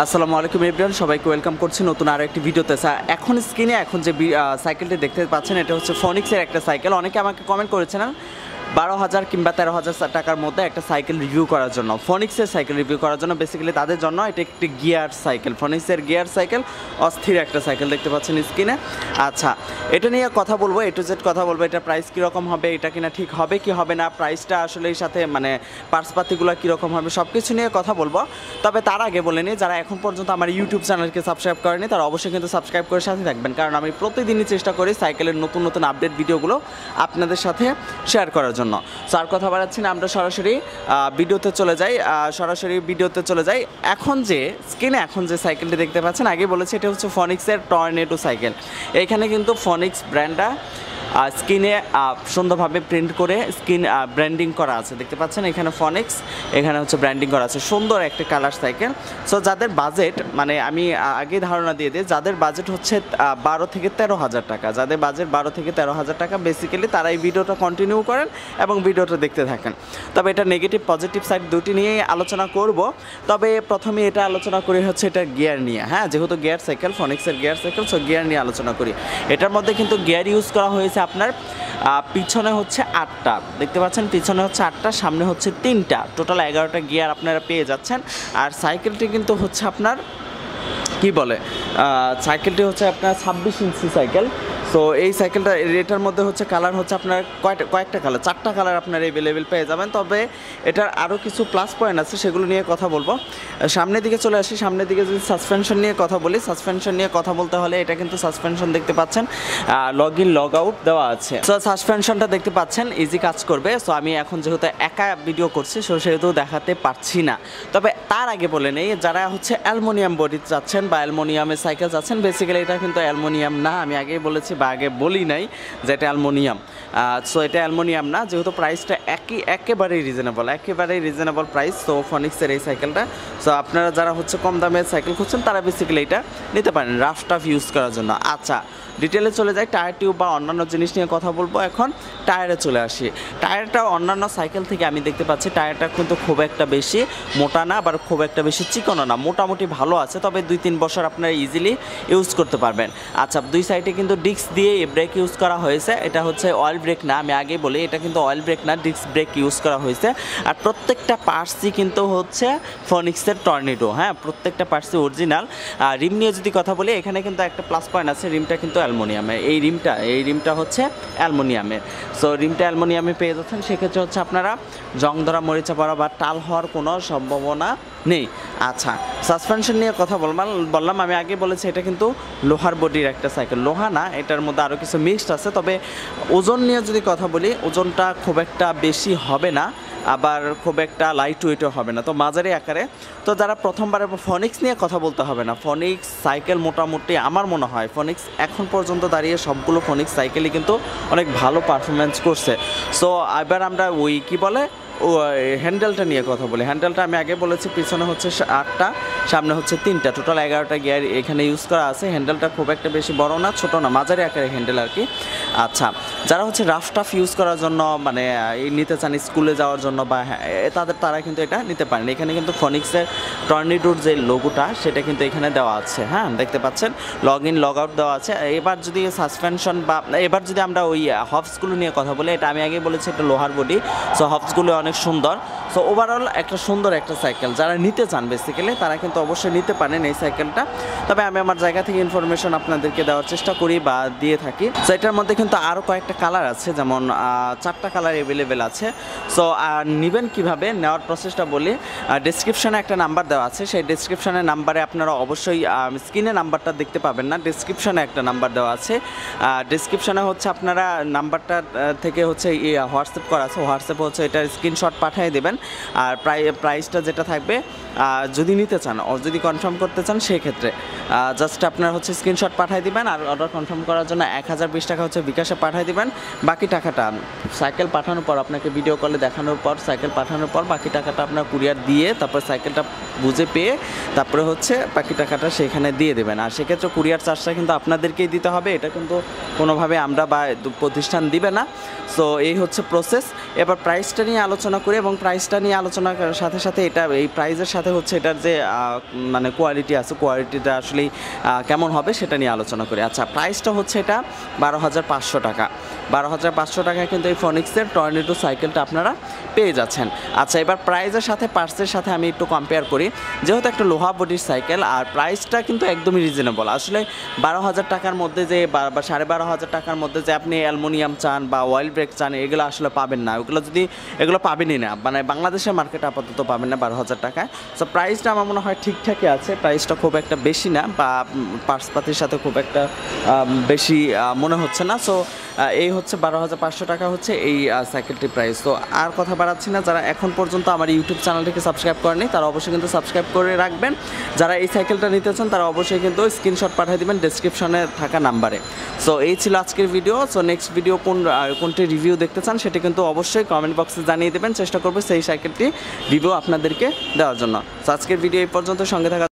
আসসালামু আলাইকুম এভরিওয়ান, সবাইকে ওয়েলকাম করছি নতুন আরো একটি ভিডিওতে। এখন স্ক্রিনে এখন যে সাইকেলটি দেখতে পাচ্ছেন এটা হচ্ছে ফনিক্সের একটা সাইকেল। অনেকে আমাকে কমেন্ট করেছিলেন 12,000 কিংবা 13,000 টাকার মধ্যে একটা সাইকেল রিভিউ করার জন্য, ফনিক্সের সাইকেল রিভিউ করার জন্য। বেসিক্যালি তাদের জন্য এটা একটি গিয়ার সাইকেল, ফনিক্সের গিয়ার সাইকেল, অস্থির একটা সাইকেল দেখতে পাচ্ছেন স্ক্রিনে। আচ্ছা, এটা নিয়ে কথা বলবো, এ টু জেড কথা বলবো। এটা প্রাইস কীরকম হবে, এটা কিনা ঠিক হবে কি হবে না, প্রাইসটা আসলে এর সাথে মানে পার্সপাতিগুলো কীরকম হবে, সব কিছু নিয়ে কথা বলবো। তবে তার আগে বলে নিই, যারা এখন পর্যন্ত আমার ইউটিউব চ্যানেলকে সাবস্ক্রাইব করেনি তারা অবশ্যই কিন্তু সাবস্ক্রাইব করে সাথে থাকবেন, কারণ আমি প্রতিদিনই চেষ্টা করি সাইকেলের নতুন নতুন আপডেট ভিডিওগুলো আপনাদের সাথে শেয়ার করার জন্য। আর কথা বাড়াচ্ছি না, আমরা সরাসরি ভিডিওতে চলে যাই। এখন যে স্ক্রিনে এখন যে সাইকেলটি দেখতে পাচ্ছেন, আগে বলেছি এটা হচ্ছে ফনিক্সের টর্নেডো সাইকেল। এইখানে কিন্তু ফনিক্স ব্র্যান্ডটা স্ক্রিনে সুন্দরভাবে প্রিন্ট করে স্ক্রিন ব্র্যান্ডিং করা আছে, দেখতে পাচ্ছেন এখানে ফনিক্স, এখানে হচ্ছে ব্র্যান্ডিং করা আছে, সুন্দর একটা কালার সাইকেল। সো যাদের বাজেট, মানে আমি আগে ধারণা দিয়ে দিই, যাদের বাজেট হচ্ছে 12 থেকে 13,000 টাকা, যাদের বাজেট 12 থেকে 13,000 টাকা, বেসিক্যালি তারা এই ভিডিওটা কন্টিনিউ করেন এবং ভিডিওটা দেখতে থাকেন। তবে এটা নেগেটিভ পজিটিভ সাইড দুটি নিয়েই আলোচনা করব। তবে প্রথমে এটা আলোচনা করি হচ্ছে এটা গিয়ার নিয়ে। হ্যাঁ, যেহেতু গিয়ার সাইকেল, ফনিক্সের গিয়ার সাইকেল, সো গিয়ার নিয়ে আলোচনা করি। এটার মধ্যে কিন্তু গিয়ার ইউজ করা হয়েছে আপনার পিছনে হচ্ছে 8টা, দেখতে পাচ্ছেন পিছনে হচ্ছে 8টা, সামনে হচ্ছে 3টা, টোটাল 11টা গিয়ার আপনারা পেয়ে যাচ্ছেন। আর সাইকেলটি কিন্তু হচ্ছে আপনার কি বলে, সাইকেলটি হচ্ছে আপনার 26 ইঞ্চি সাইকেল। সো এই সাইকেলটা এটার মধ্যে হচ্ছে কালার হচ্ছে আপনার কয়েকটা কালার, 4টা কালার আপনার অ্যাভেলেবেল পেয়ে যাবেন। তবে এটার আরও কিছু প্লাস পয়েন্ট আছে, সেগুলো নিয়ে কথা বলবো। সামনের দিকে চলে আসি, সামনের দিকে যদি সাসপেনশন নিয়ে কথা বলি, সাসপেনশন নিয়ে কথা বলতে হলে এটা কিন্তু সাসপেনশন দেখতে পাচ্ছেন লগ ইন লগ আউট দেওয়া আছে। সো সাসপেনশনটা দেখতে পাচ্ছেন ইজি কাজ করবে। সো আমি এখন যেহেতু একা ভিডিও করছি সেহেতু দেখাতে পারছি না। তবে তার আগে বলে নেই, যারা হচ্ছে অ্যালুমিনিয়াম বডি চাচ্ছেন বা অ্যালুমিনিয়ামের সাইকেল চাচ্ছেন, বেসিক্যালি এটা কিন্তু অ্যালুমিনিয়াম না, আমি আগেই বলেছি বা আগে বলি নাই যে এটা অ্যালুমিনিয়াম। সো এটা অ্যালুমিনিয়াম না, যেহেতু প্রাইসটা একেবারেই রিজনেবল প্রাইস। সো ফনিক্সের এই সাইকেলটা, সো আপনারা যারা হচ্ছে কম দামের সাইকেল খুঁজছেন তারা বেসিক্যালি এটা নিতে পারেন রাফ টাফ ইউজ করার জন্য। আচ্ছা, ডিটেলে চলে যাই, টায়ার টিউব বা অন্যান্য জিনিস নিয়ে কথা বলবো। এখন টায়ারে চলে আসি। টায়ারটা অন্যান্য সাইকেল থেকে আমি দেখতে পাচ্ছি টায়ারটা কিন্তু খুব একটা বেশি মোটা না, আবার খুব একটা বেশি চিকনও না, মোটামুটি ভালো আছে। তবে 2-3 বছর আপনারা ইজিলি ইউজ করতে পারবেন। আচ্ছা, দুই সাইডে কিন্তু ডিস্ক দিয়ে ব্রেক ইউজ করা হয়েছে। এটা হচ্ছে অয়েল ব্রেক না, আমি আগে বলি এটা কিন্তু অয়েল ব্রেক না, ডিস্ক ব্রেক ইউজ করা হয়েছে। আর প্রত্যেকটা পার্টসই কিন্তু হচ্ছে ফনিক্সের টর্নেডো। হ্যাঁ, প্রত্যেকটা পার্টসই অরিজিনাল। রিম নিয়ে যদি কথা বলি, এখানে কিন্তু একটা প্লাস পয়েন্ট আছে, রিমটা কিন্তু অ্যালুমিনিয়ামের। এই রিমটা হচ্ছে অ্যালুমিনিয়ামের। সো রিমটা অ্যালুমিনিয়ামে পেয়ে যাচ্ছেন, সেক্ষেত্রে হচ্ছে আপনারা জং ধরা, মরিচা পড়া বা টাল হওয়ার কোনো সম্ভাবনা নেই। আচ্ছা, সাসপেনশন নিয়ে কথা বললাম, আমি আগে বলেছি এটা কিন্তু লোহার বডির একটা সাইকেল। লোহা না, এটার মধ্যে আরও কিছু মিক্সড আছে। তবে ওজন নিয়ে যদি কথা বলি, ওজনটা খুব একটা বেশি হবে না, আবার খুব একটা লাইট ওয়েটও হবে না, তো মাঝারি আকারে। তো যারা প্রথমবার ফনিক্স নিয়ে কথা বলতে হবে না, ফনিক্স সাইকেল মোটামুটি আমার মনে হয় ফনিক্স এখন পর্যন্ত দাঁড়িয়ে সবগুলো ফনিক্স সাইকেলই কিন্তু অনেক ভালো পারফরমেন্স করছে। সো এবার আমরা ওই কী বলে হ্যান্ডেলটা নিয়ে কথা বলি। হ্যান্ডেলটা আমি আগে বলেছি পিছনে হচ্ছে 8টা, সামনে হচ্ছে 3টা, টোটাল 11টা গিয়ার এখানে ইউজ করা আছে। হ্যান্ডেলটা খুব একটা বেশি বড় না, ছোট না, মাঝারি আকারের হ্যান্ডেল আর কি। আচ্ছা, যারা হচ্ছে রাফ টাফ ইউজ করার জন্য মানে নিতে চান স্কুলে যাওয়ার জন্য বা তারা কিন্তু এটা নিতে পারেন। এখানে কিন্তু ফনিক্সের টর্নেডোর যে লোগোটা সেটা কিন্তু এখানে দেওয়া আছে। হ্যাঁ, দেখতে পাচ্ছেন লগ ইন লগ আউট দেওয়া আছে। এবার যদি সাসপেনশন বা এবার যদি আমরা ওই হবসগুলো নিয়ে কথা বলি, এটা আমি আগে বলেছি এটা লোহার বডি। সো হবসগুলো অনেক সুন্দর। সো ওভারঅল একটা সুন্দর একটা সাইকেল, যারা নিতে চান বেসিক্যালি তারা কিন্তু অবশ্যই নিতে পারেন এই সাইকেলটা। তবে আমি আমার জায়গা থেকে ইনফরমেশন আপনাদেরকে দেওয়ার চেষ্টা করি বা দিয়ে থাকি। সো এটার মধ্যে কিন্তু আরও কয়েকটা কালার আছে, যেমন 4টা কালার অ্যাভেলেবেল আছে। সো নেবেন কীভাবে, নেওয়ার প্রসেসটা বলি। ডেসক্রিপশানে একটা নাম্বার দেওয়া আছে, সেই ডেসক্রিপশানের নাম্বারে আপনারা অবশ্যই স্ক্রিনে নাম্বারটা দেখতে পাবেন না, ডেসক্রিপশানে একটা নাম্বার দেওয়া আছে। ডেসক্রিপশানে হচ্ছে আপনারা নাম্বারটা থেকে হচ্ছে হোয়াটসঅ্যাপ করা আছে, হোয়াটসঅ্যাপে হচ্ছে এটার স্ক্রিনশট পাঠিয়ে দেবেন। আর প্রাইসটা যেটা থাকবে যদি নিতে চান, যদি কনফার্ম করতে চান, সেক্ষেত্রে জাস্ট আপনার হচ্ছে স্ক্রিনশট পাঠিয়ে দিবেন। আর অর্ডার কনফার্ম করার জন্য 1020 টাকা হচ্ছে বিকাশে পাঠিয়ে দিবেন। বাকি টাকাটা সাইকেল পাঠানোর পর, আপনাকে ভিডিও কলে দেখানোর পর, সাইকেল পাঠানোর পর বাকি টাকাটা আপনার কুরিয়ার দিয়ে তারপর সাইকেলটা বুঝে পেয়ে তারপরে হচ্ছে বাকি টাকাটা সেখানে দিয়ে দেবেন। আর সেক্ষেত্রে কুরিয়ার চার্জটা কিন্তু আপনাদেরকেই দিতে হবে, এটা কিন্তু কোনোভাবে আমরা বা প্রতিষ্ঠান দিবে না। সো এই হচ্ছে প্রসেস। এবার প্রাইসটা নিয়ে আলোচনা আলোচনা করি এবং প্রাইসটা নিয়ে আলোচনা করার সাথে সাথে এটা এই প্রাইসের সাথে হচ্ছে এটার যে মানে কোয়ালিটি আছে, কোয়ালিটিটা আসলে কেমন হবে সেটা নিয়ে আলোচনা করি। আচ্ছা, প্রাইসটা হচ্ছে এটা 12,500 টাকা। 12,500 টাকায় কিন্তু এই ফনিক্সের টর্নেডো সাইকেলটা আপনারা পেয়ে যাচ্ছেন। আচ্ছা, এবার প্রাইসের সাথে পার্টসের সাথে আমি একটু কম্পেয়ার করি। যেহেতু একটা লোহা বডির সাইকেল আর প্রাইসটা কিন্তু একদমই রিজনেবল। আসলে 12,000 টাকার মধ্যে যে বা 12,500 টাকার মধ্যে যে আপনি অ্যালুমিনিয়াম চান বা অয়েল ব্রেক চান, এগুলো আসলে পাবেন না। এগুলো পাবেনই না, মানে বাংলাদেশের মার্কেটে আপাতত পাবেন না 12,000 টাকায়। সো প্রাইসটা আমার মনে হয় ঠিকঠাকই আছে, প্রাইসটা খুব একটা বেশি না বা পার্টসপাতির সাথে খুব একটা বেশি মনে হচ্ছে না। সো এই হচ্ছে 12,500 টাকা হচ্ছে এই সাইকেলটির প্রাইস। তো আর কথা বাড়াচ্ছি না, যারা এখন পর্যন্ত আমার ইউটিউব চ্যানেলটিকে সাবস্ক্রাইব করেনি তারা অবশ্যই কিন্তু সাবস্ক্রাইব করে রাখবেন। যারা এই সাইকেলটা নিতে চান তারা অবশ্যই কিন্তু স্ক্রিনশট পাঠিয়ে দেবেন ডেসক্রিপশনে থাকা নাম্বারে। সো এই ছিল আজকের ভিডিও। সো নেক্সট ভিডিও কোনটি রিভিউ দেখতে চান সেটি কিন্তু অবশ্যই কমেন্ট বক্সে জানিয়ে দেবেন, চেষ্টা করবো সেই সাইকেলটি রিভিউ আপনাদেরকে দেওয়ার জন্য। সো আজকের ভিডিও এই পর্যন্ত, সঙ্গে থাকা